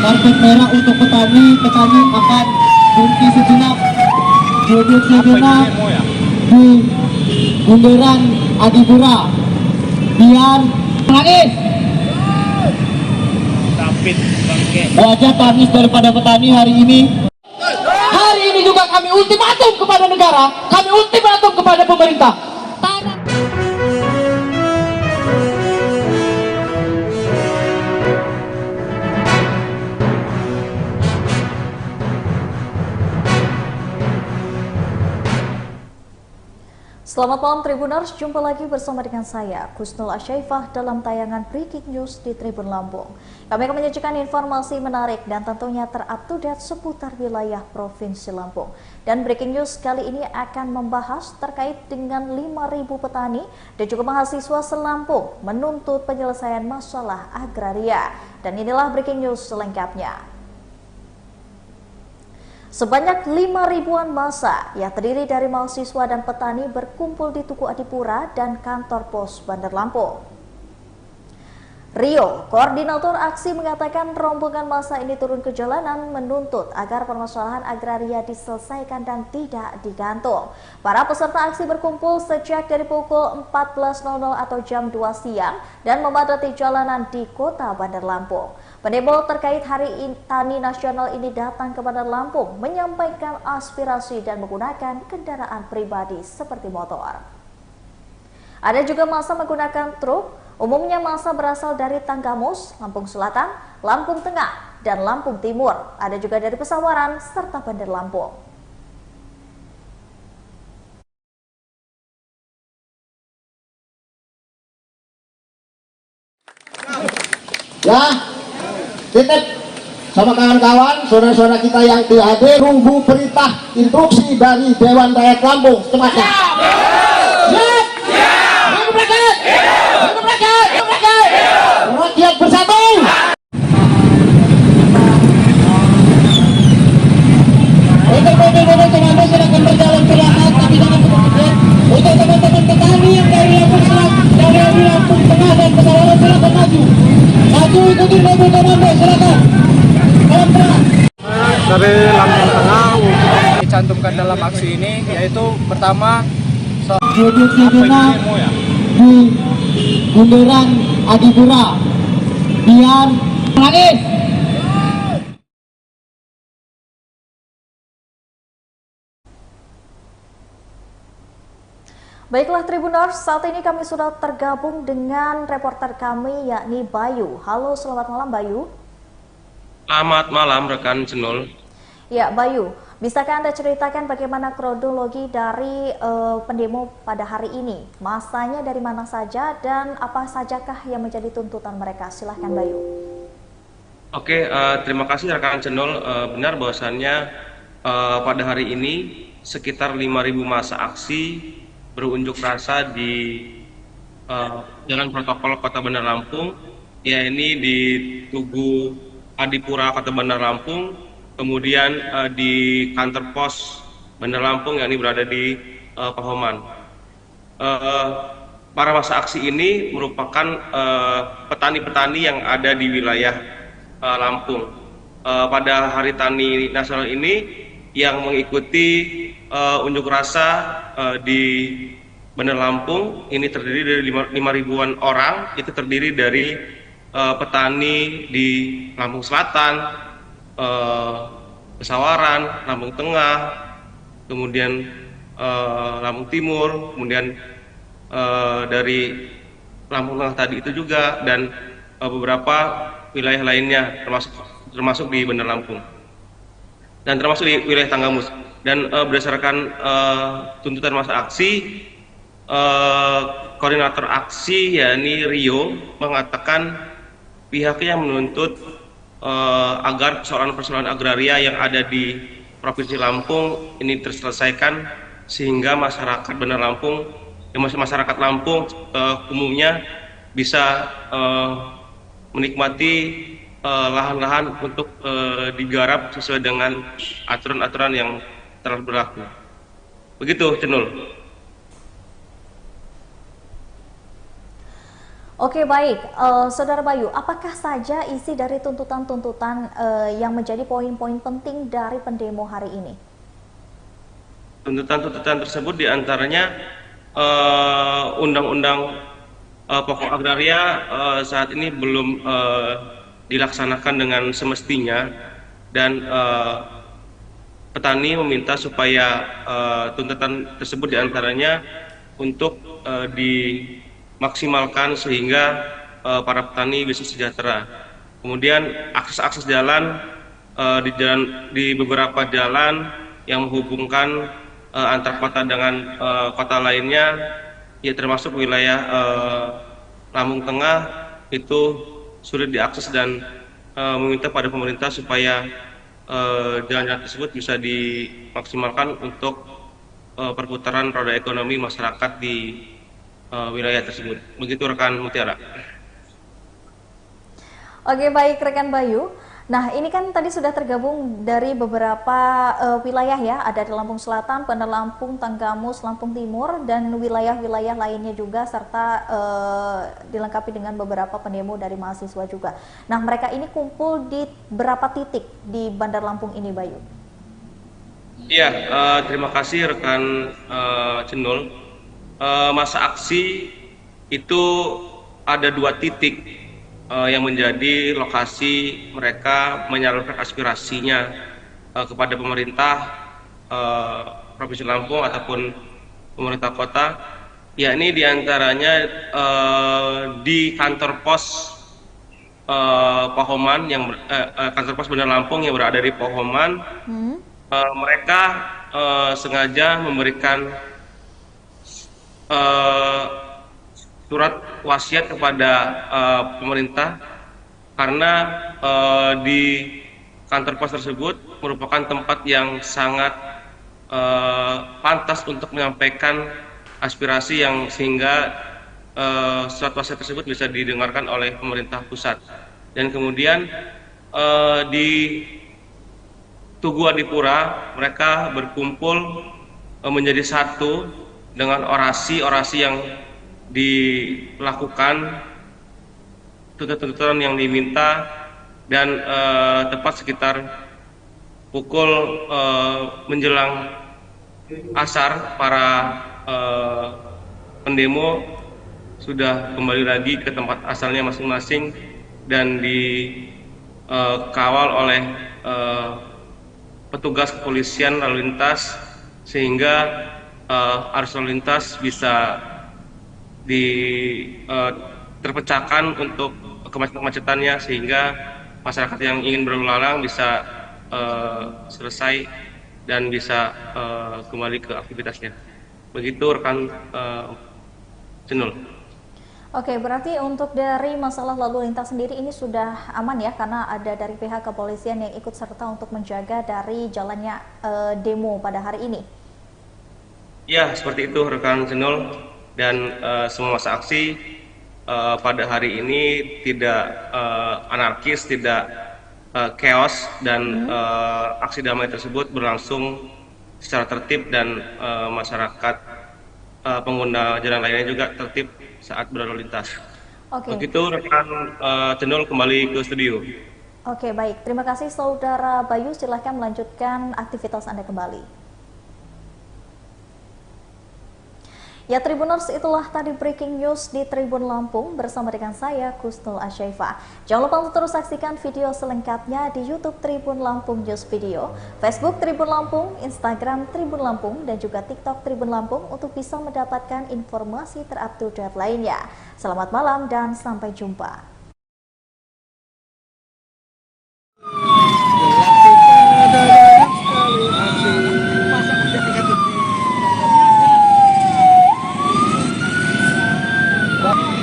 karpet merah untuk petani. Petani akan berhenti sejenak, duduk sejenak di bundaran Adipura. Biar tangis. Wajah tangis daripada petani hari ini. Hari ini juga kami ultimatum kepada negara, kami ultimatum kepada pemerintah. Selamat malam Tribuners, jumpa lagi bersama dengan saya, Kusnul Asyaifah dalam tayangan Breaking News di Tribun Lampung. Kami akan menyajikan informasi menarik dan tentunya terupdate seputar wilayah Provinsi Lampung. Dan Breaking News kali ini akan membahas terkait dengan 5.000 petani dan juga mahasiswa se-Lampung menuntut penyelesaian masalah agraria. Dan inilah Breaking News selengkapnya. Sebanyak 5.000-an massa yang terdiri dari mahasiswa dan petani berkumpul di Tugu Adipura dan kantor pos Bandar Lampung. Rio, koordinator aksi, mengatakan rombongan massa ini turun ke jalanan menuntut agar permasalahan agraria diselesaikan dan tidak digantung. Para peserta aksi berkumpul sejak dari pukul 14.00 atau jam 2 siang dan memadati jalanan di kota Bandar Lampung. Pendemo terkait Hari Tani Nasional ini datang ke Bandar Lampung menyampaikan aspirasi dan menggunakan kendaraan pribadi seperti motor. Ada juga massa menggunakan truk. Umumnya massa berasal dari Tanggamus, Lampung Selatan, Lampung Tengah, dan Lampung Timur. Ada juga dari Pesawaran serta Bandar Lampung. Ya, titip sama kawan-kawan, saudara-saudara kita yang hadir, tunggu perintah instruksi dari Dewan Rakyat Lampung secepatnya. Rakyat bersatu. Untuk mobil-mobil teman-teman silakan berjalan perlahan, tapi jangan terlalu. Untuk teman-teman petani yang dari Lampung Selatan, dari Lampung Tengah dan Pesawaran, silakan maju. Maju ikuti mobil teman-teman, silakan. Pelan-pelan. Dari Lampung Tengah dicantumkan dalam aksi ini yaitu pertama duduk sejenak di bundaran Adipura. Biar tangis. Baiklah Tribuners, saat ini kami sudah tergabung dengan reporter kami yakni Bayu. Halo, selamat malam Bayu. Selamat malam rekan Cenul. Ya Bayu, bisakah Anda ceritakan bagaimana kronologi dari pendemo pada hari ini? Masanya dari mana saja dan apa sajakah yang menjadi tuntutan mereka? Silahkan Bayu. Oke, terima kasih rekan Cenul. Benar bahwasannya pada hari ini sekitar 5.000 massa aksi berunjuk rasa di Jalan Protokol Kota Bandar Lampung, yakni di Tugu Adipura Kota Bandar Lampung, kemudian di kantor pos Bandar Lampung yakni berada di Pahoman. Para massa aksi ini merupakan petani-petani yang ada di wilayah Lampung. Pada Hari Tani Nasional ini yang mengikuti unjuk rasa di Bandar Lampung ini terdiri dari 5.000-an orang. Itu terdiri dari petani di Lampung Selatan, Pesawaran, Lampung Tengah, kemudian Lampung Timur, kemudian dari Lampung Tengah tadi itu juga, dan beberapa wilayah lainnya termasuk di Bandar Lampung dan termasuk di wilayah Tanggamus. Dan berdasarkan tuntutan massa aksi, koordinator aksi yakni Rio mengatakan pihaknya menuntut agar persoalan-persoalan agraria yang ada di Provinsi Lampung ini terselesaikan sehingga masyarakat Bandar Lampung, masyarakat Lampung umumnya bisa menikmati lahan-lahan untuk digarap sesuai dengan aturan-aturan yang telah berlaku. Begitu, Cenul. Oke, baik, Saudara Bayu, apakah saja isi dari tuntutan-tuntutan yang menjadi poin-poin penting dari pendemo hari ini? Tuntutan-tuntutan tersebut diantaranya Undang-Undang Pokok Agraria saat ini belum dilaksanakan dengan semestinya, dan petani meminta supaya tuntutan tersebut diantaranya untuk dimaksimalkan sehingga para petani bisa sejahtera. Kemudian akses jalan di beberapa jalan yang menghubungkan antar kota dengan kota lainnya, ya termasuk wilayah Lampung Tengah, itu sulit diakses, dan meminta pada pemerintah supaya jalan-jalan tersebut bisa dimaksimalkan untuk perputaran roda ekonomi masyarakat di wilayah tersebut. Begitu rekan Mutiara. Oke, baik rekan Bayu. Nah, ini kan tadi sudah tergabung dari beberapa wilayah ya, ada di Lampung Selatan, Bandar Lampung, Tanggamus, Lampung Timur, dan wilayah-wilayah lainnya juga, serta dilengkapi dengan beberapa pendemo dari mahasiswa juga. Nah, mereka ini kumpul di berapa titik di Bandar Lampung ini, Bayu? Iya, terima kasih rekan Cenul. Masa aksi itu ada 2 titik yang menjadi lokasi mereka menyalurkan aspirasinya kepada pemerintah Provinsi Lampung ataupun pemerintah kota, yakni diantaranya di kantor pos Pahoman, kantor pos Bandar Lampung yang berada di Pahoman. Mereka sengaja memberikan surat wasiat kepada pemerintah, karena di kantor pos tersebut merupakan tempat yang sangat pantas untuk menyampaikan aspirasi, yang sehingga surat wasiat tersebut bisa didengarkan oleh pemerintah pusat. Dan kemudian di Tugu Adipura mereka berkumpul menjadi satu dengan orasi-orasi yang dilakukan, tuntutan yang diminta, dan tepat sekitar pukul menjelang asar para pendemo sudah kembali lagi ke tempat asalnya masing-masing dan dikawal oleh petugas kepolisian lalu lintas, sehingga arus lalu lintas bisa terpecahkan untuk kemacetannya, sehingga masyarakat yang ingin berlalu lalang bisa selesai dan bisa kembali ke aktivitasnya. Begitu rekan Cenul. Oke, berarti untuk dari masalah lalu lintas sendiri ini sudah aman ya, karena ada dari pihak kepolisian yang ikut serta untuk menjaga dari jalannya demo pada hari ini. Ya, seperti itu rekan Cenul, dan semua masa aksi pada hari ini tidak anarkis, tidak chaos, dan aksi damai tersebut berlangsung secara tertib, dan masyarakat pengguna jalan lainnya juga tertib saat berlalu lintas. Oke. Begitu rekan Cenul, kembali ke studio. Oke, baik. Terima kasih Saudara Bayu, silahkan melanjutkan aktivitas Anda kembali. Ya Tribuners, itulah tadi breaking news di Tribun Lampung bersama dengan saya Kusnul Asyaifa. Jangan lupa untuk terus saksikan video selengkapnya di YouTube Tribun Lampung News Video, Facebook Tribun Lampung, Instagram Tribun Lampung, dan juga TikTok Tribun Lampung untuk bisa mendapatkan informasi terupdate lainnya. Selamat malam dan sampai jumpa.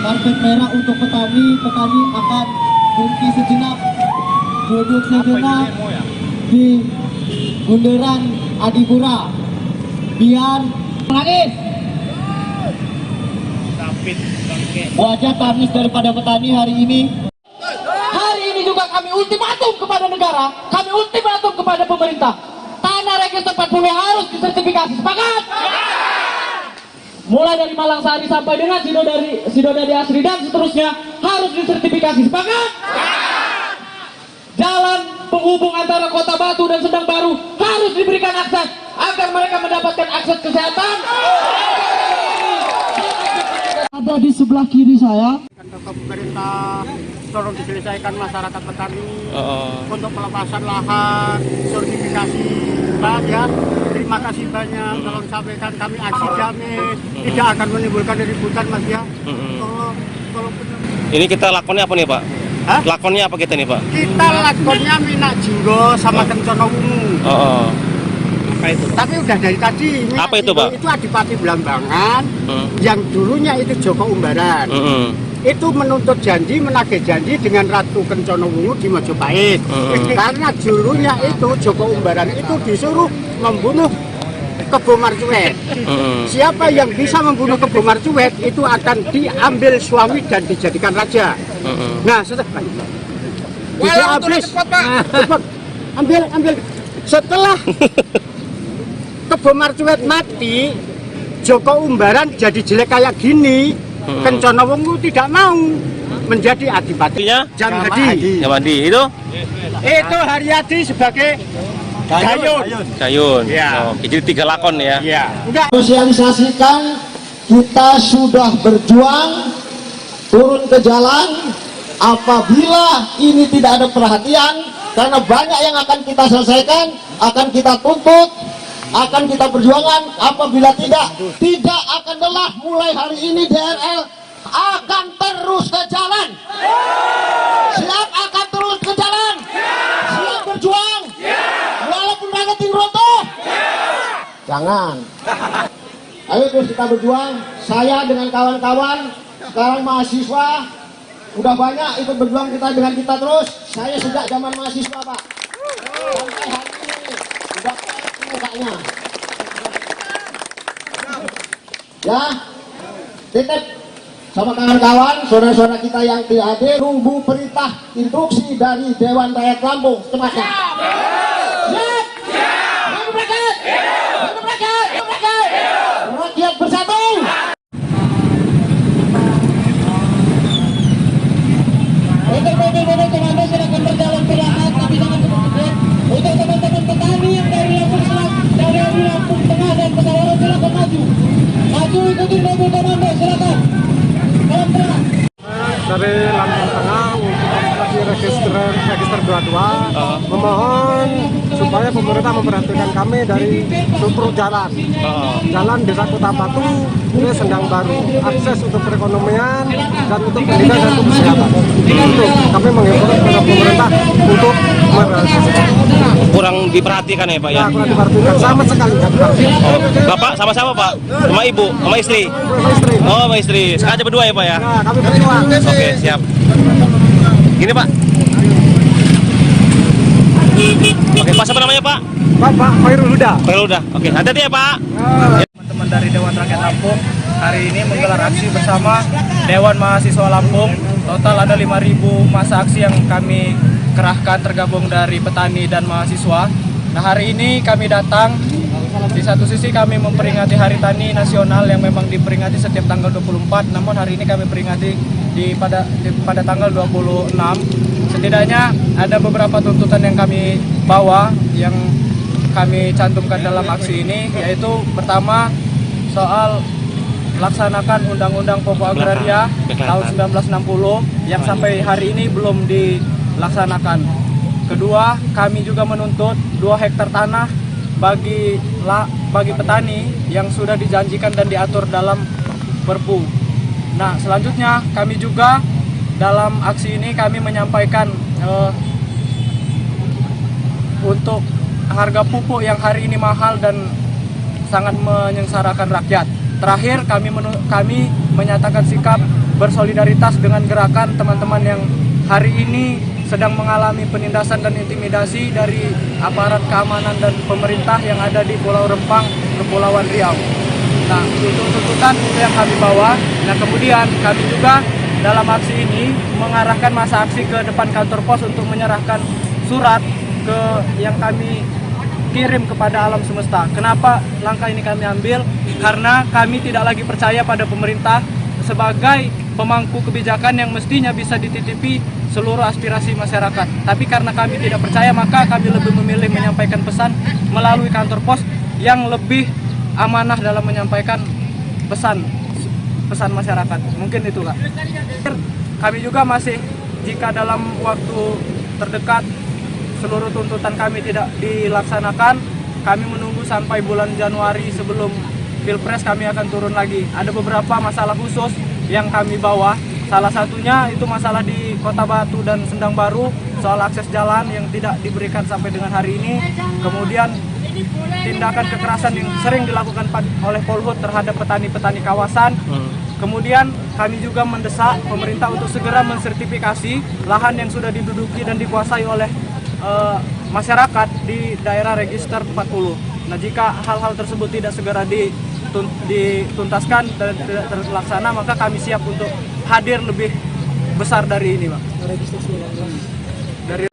Karpet merah untuk petani akan berhenti sejenak, duduk sejenak di bundaran Adipura, biar menangis. Wajah tangis daripada petani hari ini. Hari ini juga kami ultimatum kepada negara, kami ultimatum kepada pemerintah. Tanah Register 40 harus disertifikasi. Sepakat? mulai dari Malang Sari sampai dengan Sidodadi Asri dan seterusnya harus disertifikasi. Sepakat? Jalan penghubung antara Kota Batu dan Sendang Baru harus diberikan akses agar mereka mendapatkan akses kesehatan. Ada di sebelah kiri saya. Pemerintah tolong diselesaikan masyarakat petani untuk pelepasan lahan, sertifikasi, Pak ya. Terima kasih banyak. Tolong sampaikan kami aksi damai, tidak akan menimbulkan keributan Mas ya. Tolong Ini kita lakonnya apa nih Pak? Hah? Lakonnya apa kita nih Pak? kita lakonnya Minak Jinggo sama Kencono Wungu. Apa itu? Tapi udah dari tadi. Apa itu, Pak? Itu Adipati Blambangan, yang dulunya itu Joko Umbaran. Itu menuntut janji, menagih janji dengan Ratu Kencono Wungu di Mojopahit. Karena dulunya itu Joko Umbaran itu disuruh membunuh Kebo Marcuet. Siapa yang bisa membunuh Kebo Marcuet itu akan diambil suami dan dijadikan raja. Nah, setelah cepat, ambil. Setelah Kebo Marcuet mati, Joko Umbaran jadi jelek kayak gini. Kencono Wungu tidak mau menjadi adipati. Jamadi itu? Itu Haryadi sebagai Cayun. Ya. Oke, jadi 3 lakon ya. Ya. Udah. Sosialisasikan, kita sudah berjuang turun ke jalan. Apabila ini tidak ada perhatian, karena banyak yang akan kita selesaikan, akan kita tuntut, akan kita perjuangan. Apabila tidak akan lelah. Mulai hari ini DRL akan terus ke jalan. Siap akan terus ke jalan. Siap berjuang. Walaupun rakyat runtuh. Jangan. Ayo terus kita berjuang. Saya dengan kawan-kawan sekarang mahasiswa udah banyak ikut berjuang dengan kita terus. Saya sejak zaman mahasiswa Pak. Sampai hari ini udah mukanya. Ya, titip sama kawan-kawan, saudara-saudara kita yang tidak hadir, tunggu perintah instruksi dari Dewan Rakyat Lampung secepatnya. Rakyat bersatu. Untuk mobil-mobil komando silakan berjalan perlahan, tapi jangan cepat-cepat. Untuk teman-teman petani yang dari Lampung Selatan, dari Lampung Tengah dan Pesawaran silakan maju. Maju ikuti mobil komando silakan. Pelan-pelan. Dari Lampung Tengah untuk operasi register 22 memohon supaya pemerintah memperhatikan kami dari struktur jalan Desa Kota Batu ke Sendang Baru, akses untuk perekonomian dan untuk pendidikan dan untuk kesehatan. Itu kami menghimbau kepada pemerintah untuk Kurang diperhatikan ya Pak ya? kurang diperhatikan sama sekali. Bapak sama siapa Pak? Sama Ibu? Sama istri? Sama istri. Oh, sama istri. Sengaja berdua ya Pak ya? Nah, kami berdua. Oke, siap. Gini Pak. Oke, Pak siapa namanya Pak? Bapak Khairul Huda. Khairul Huda. Oke, hati-hati ya Pak. Teman-teman dari Dewan Rakyat Lampung hari ini menggelar aksi bersama Dewan Mahasiswa Lampung. Total ada 5.000 masa aksi yang kami kerahkan tergabung dari petani dan mahasiswa. Nah, hari ini kami datang, di satu sisi kami memperingati Hari Tani Nasional yang memang diperingati setiap tanggal 24, namun hari ini kami peringati pada tanggal 26. Setidaknya ada beberapa tuntutan yang kami bawa, yang kami cantumkan dalam aksi ini, yaitu pertama soal laksanakan Undang-Undang Pokok Agraria tahun 1960 yang sampai hari ini belum dilaksanakan. Kedua, kami juga menuntut 2 hektar tanah bagi petani yang sudah dijanjikan dan diatur dalam Perpu. Nah, selanjutnya kami juga dalam aksi ini kami menyampaikan untuk harga pupuk yang hari ini mahal dan sangat menyengsarakan rakyat. Terakhir, kami menyatakan sikap bersolidaritas dengan gerakan teman-teman yang hari ini sedang mengalami penindasan dan intimidasi dari aparat keamanan dan pemerintah yang ada di Pulau Rempang, Kepulauan Riau. Nah, untuk tuntutan itu yang kami bawa. Nah, kemudian kami juga dalam aksi ini mengarahkan masa aksi ke depan kantor pos untuk menyerahkan surat yang kami kirim kepada alam semesta. Kenapa langkah ini kami ambil? karena kami tidak lagi percaya pada pemerintah sebagai pemangku kebijakan yang mestinya bisa dititipi seluruh aspirasi masyarakat. Tapi karena kami tidak percaya, maka kami lebih memilih menyampaikan pesan melalui kantor pos yang lebih amanah dalam menyampaikan pesan masyarakat. Mungkin itu, Kak. Kami juga masih, jika dalam waktu terdekat seluruh tuntutan kami tidak dilaksanakan, kami menunggu sampai bulan Januari sebelum Pilpres kami akan turun lagi. Ada beberapa masalah khusus yang kami bawa. Salah satunya itu masalah di Kota Batu dan Sendang Baru, soal akses jalan yang tidak diberikan sampai dengan hari ini. Kemudian tindakan kekerasan yang sering dilakukan oleh Polhut terhadap petani-petani kawasan. Kemudian kami juga mendesak pemerintah untuk segera mensertifikasi lahan yang sudah diduduki dan dikuasai oleh masyarakat di daerah register 40. Nah, jika hal-hal tersebut tidak segera dituntaskan dan tidak terlaksana, maka kami siap untuk hadir lebih besar dari ini, Pak. Dari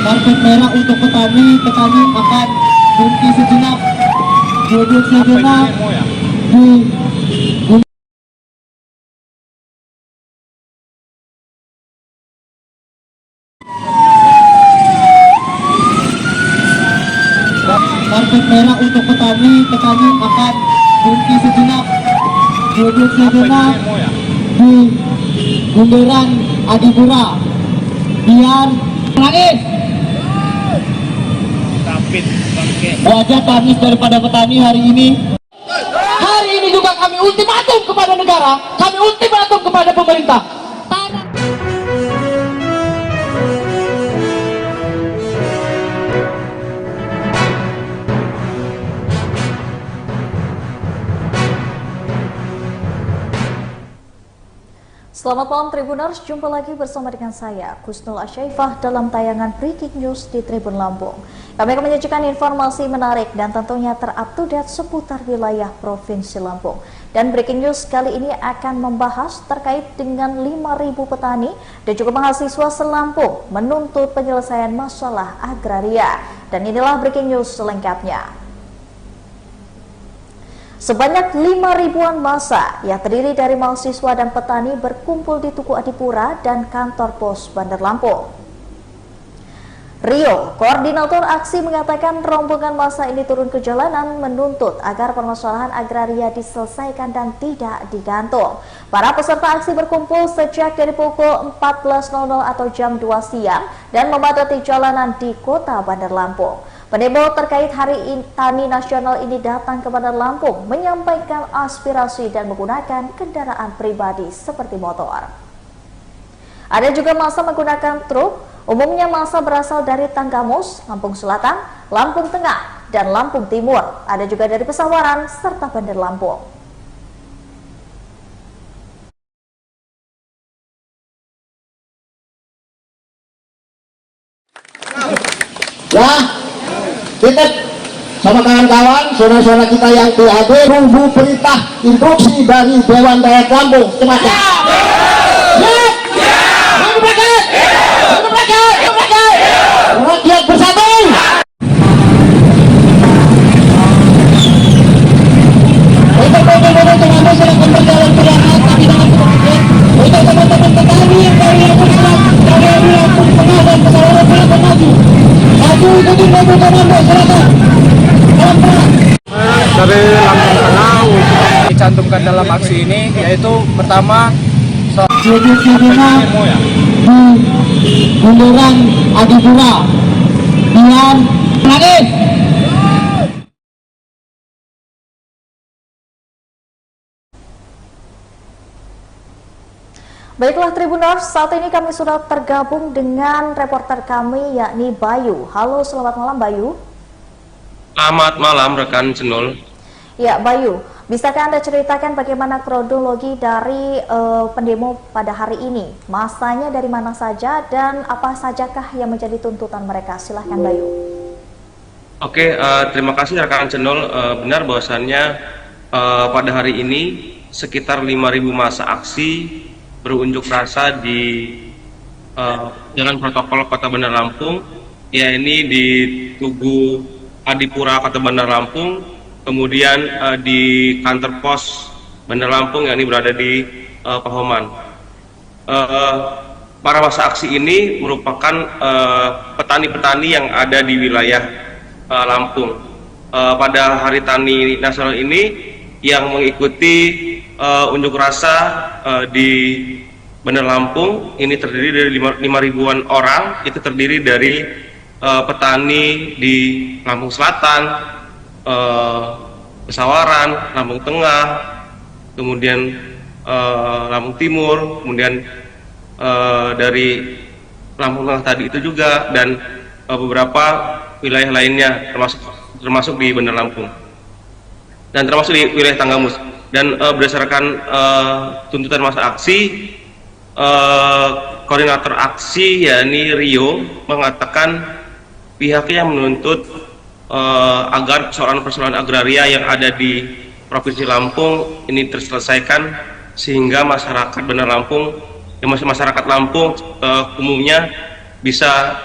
karpet merah untuk petani akan berhenti sejenak, duduk sejenak di karpet merah untuk petani akan berhenti sejenak, duduk sejenak di bundaran Adipura. Biar nangis. Wajah tangis daripada petani hari ini. Hari ini juga kami ultimatum kepada negara, kami ultimatum kepada pemerintah. Selamat malam Tribuners, jumpa lagi bersama dengan saya, Kusnul Asyaifah dalam tayangan Breaking News di Tribun Lampung. Kami akan menyajikan informasi menarik dan tentunya terupdate seputar wilayah Provinsi Lampung. Dan Breaking News kali ini akan membahas terkait dengan 5.000 petani dan juga mahasiswa se-Lampung menuntut penyelesaian masalah agraria. Dan inilah Breaking News selengkapnya. Sebanyak 5.000-an massa yang terdiri dari mahasiswa dan petani berkumpul di Tugu Adipura dan kantor pos Bandar Lampung. Rio, koordinator aksi, mengatakan rombongan massa ini turun ke jalanan menuntut agar permasalahan agraria diselesaikan dan tidak digantung. Para peserta aksi berkumpul sejak dari pukul 14.00 atau jam 2 siang dan memadati jalanan di kota Bandar Lampung. Pendemo terkait Hari Tani Nasional ini datang ke Bandar Lampung menyampaikan aspirasi dan menggunakan kendaraan pribadi seperti motor. Ada juga massa menggunakan truk, umumnya massa berasal dari Tanggamus, Lampung Selatan, Lampung Tengah, dan Lampung Timur. Ada juga dari Pesawaran serta Bandar Lampung. Kita sama kawan-kawan, saudara-saudara kita yang PAD, tunggu perintah instruksi dari Dewan Rakyat Lampung. Terima kasih. Rakyat bersatu. Silakan berjalan perlahan, tapi jangan kemudian. Untuk teman-teman petani yang dari Lampung Selatan, dari Lampung Tengah dan Pesawaran, silakan maju. Maju ikuti mobil komando, silakan. dari Lampung Tengah dicantumkan dalam aksi ini, yaitu pertama duduk sejenak di bundaran Adipura. Biar nangis. Baiklah Tribuners, saat ini kami sudah tergabung dengan reporter kami yakni Bayu. Halo, selamat malam Bayu. Selamat malam rekan Cenul. Ya Bayu, bisakah Anda ceritakan bagaimana kronologi dari pendemo pada hari ini? Masanya dari mana saja dan apa sajakah yang menjadi tuntutan mereka? Silahkan Bayu. Oke, terima kasih rekan Cenul. Benar bahwasannya pada hari ini sekitar 5.000 massa aksi berunjuk rasa di Jalan Protokol Kota Bandar Lampung, ya ini di Tugu Adipura Kota Bandar Lampung, kemudian di kantor pos Bandar Lampung yang ini berada di Pahoman. Para massa aksi ini merupakan petani-petani yang ada di wilayah Lampung. Pada Hari Tani Nasional ini yang mengikuti unjuk rasa di Bandar Lampung ini terdiri dari 5.000-an orang. Itu terdiri dari petani di Lampung Selatan, Pesawaran, Lampung Tengah, kemudian Lampung Timur, kemudian dari Lampung Tengah tadi itu juga, dan beberapa wilayah lainnya termasuk di Bandar Lampung dan termasuk di wilayah Tanggamus. Dan berdasarkan tuntutan massa aksi, koordinator aksi yakni Rio mengatakan pihaknya menuntut agar persoalan-persoalan agraria yang ada di Provinsi Lampung ini terselesaikan, sehingga masyarakat Bandar Lampung, masyarakat Lampung umumnya bisa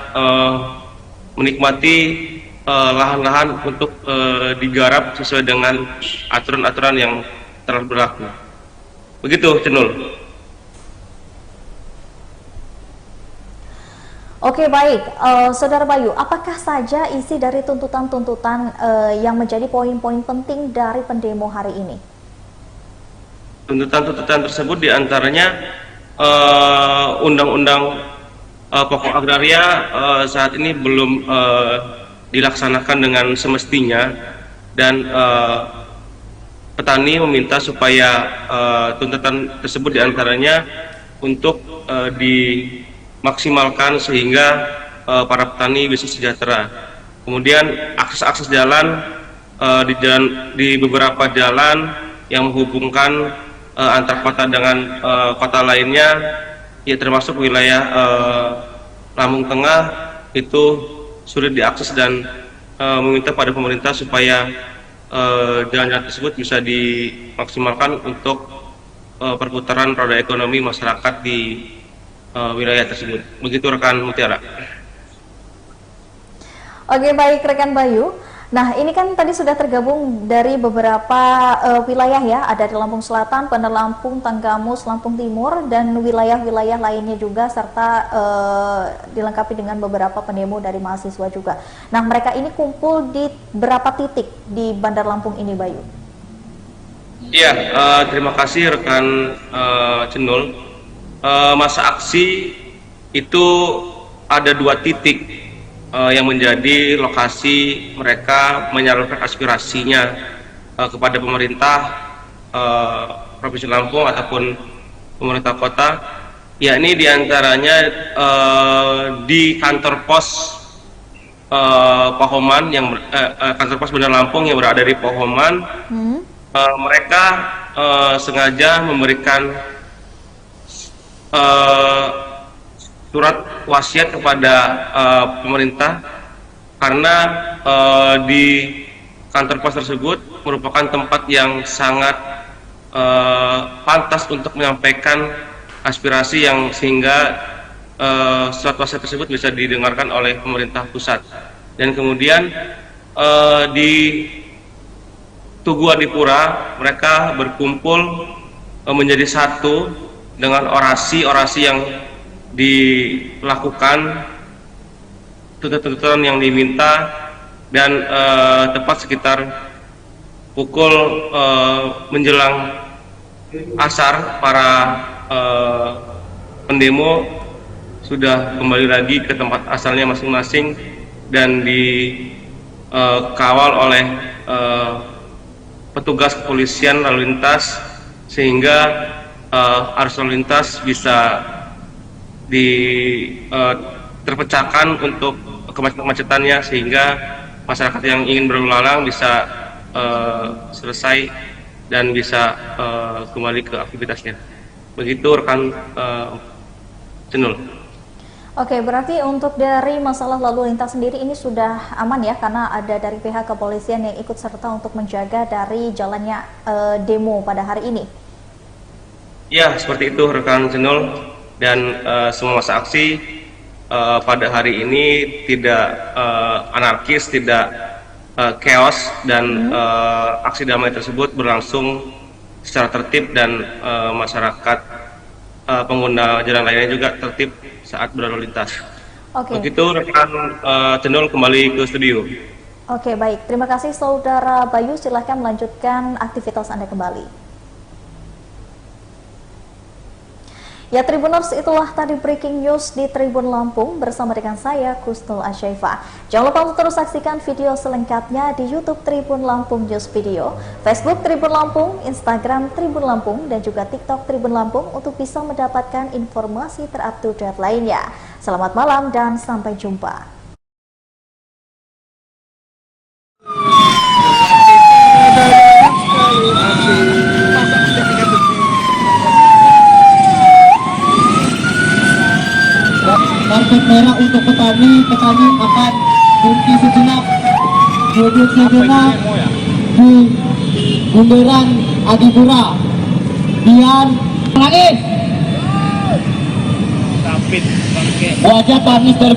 menikmati lahan-lahan untuk digarap sesuai dengan aturan-aturan yang telah berlaku. Begitu, Cenul. Oke, baik, Saudara Bayu, apakah saja isi dari tuntutan-tuntutan yang menjadi poin-poin penting dari pendemo hari ini? Tuntutan-tuntutan tersebut diantaranya Undang-Undang Pokok Agraria saat ini belum dilaksanakan dengan semestinya, dan petani meminta supaya tuntutan tersebut diantaranya untuk dimaksimalkan sehingga para petani bisa sejahtera. Kemudian akses jalan di beberapa jalan yang menghubungkan antar kota dengan kota lainnya, ya termasuk wilayah Lampung Tengah, itu sulit diakses, dan meminta pada pemerintah supaya jalan-jalan tersebut bisa dimaksimalkan untuk perputaran roda ekonomi masyarakat di wilayah tersebut. Begitu rekan Mutiara. Oke, baik rekan Bayu. Nah, ini kan tadi sudah tergabung dari beberapa wilayah ya, ada di Lampung Selatan, Bandar Lampung, Tanggamus, Lampung Timur, dan wilayah-wilayah lainnya juga, serta dilengkapi dengan beberapa pendemo dari mahasiswa juga. Nah, mereka ini kumpul di berapa titik di Bandar Lampung ini, Bayu? Iya, terima kasih rekan Cenul. Massa aksi itu ada 2 titik yang menjadi lokasi mereka menyalurkan aspirasinya kepada pemerintah Provinsi Lampung ataupun pemerintah kota, yakni diantaranya di kantor pos Pahoman, kantor pos Bandar Lampung yang berada di Pahoman. Mereka sengaja memberikan surat wasiat kepada pemerintah, karena di kantor pos tersebut merupakan tempat yang sangat pantas untuk menyampaikan aspirasi, yang sehingga surat wasiat tersebut bisa didengarkan oleh pemerintah pusat. Dan kemudian di Tugu Adipura mereka berkumpul menjadi satu dengan orasi-orasi yang dilakukan, tuntutan yang diminta, dan tepat sekitar pukul menjelang asar para pendemo sudah kembali lagi ke tempat asalnya masing-masing dan dikawal oleh petugas kepolisian lalu lintas, sehingga arus lalu lintas bisa terpecahkan untuk kemacetannya, sehingga masyarakat yang ingin berlalu lalang bisa selesai dan bisa kembali ke aktivitasnya. Begitu rekan Cenul. Oke, berarti untuk dari masalah lalu lintas sendiri ini sudah aman ya, karena ada dari pihak kepolisian yang ikut serta untuk menjaga dari jalannya demo pada hari ini. Ya, seperti itu rekan channel, dan semua masa aksi pada hari ini tidak anarkis, tidak chaos, dan aksi damai tersebut berlangsung secara tertib, dan masyarakat pengguna jalan lainnya juga tertib saat berlalu lintas. Oke. Begitu rekan channel, kembali ke studio. Oke, baik. Terima kasih Saudara Bayu. Silahkan melanjutkan aktivitas Anda kembali. Ya Tribuners, itulah tadi breaking news di Tribun Lampung bersama dengan saya Kusnul Asyaifah. Jangan lupa untuk terus saksikan video selengkapnya di YouTube Tribun Lampung News Video, Facebook Tribun Lampung, Instagram Tribun Lampung, dan juga TikTok Tribun Lampung untuk bisa mendapatkan informasi terupdate lainnya. Selamat malam dan sampai jumpa. Karpet merah untuk petani akan berhenti sejenak, duduk sejenak di bundaran Adipura. Dian Rais, wajah Panis dari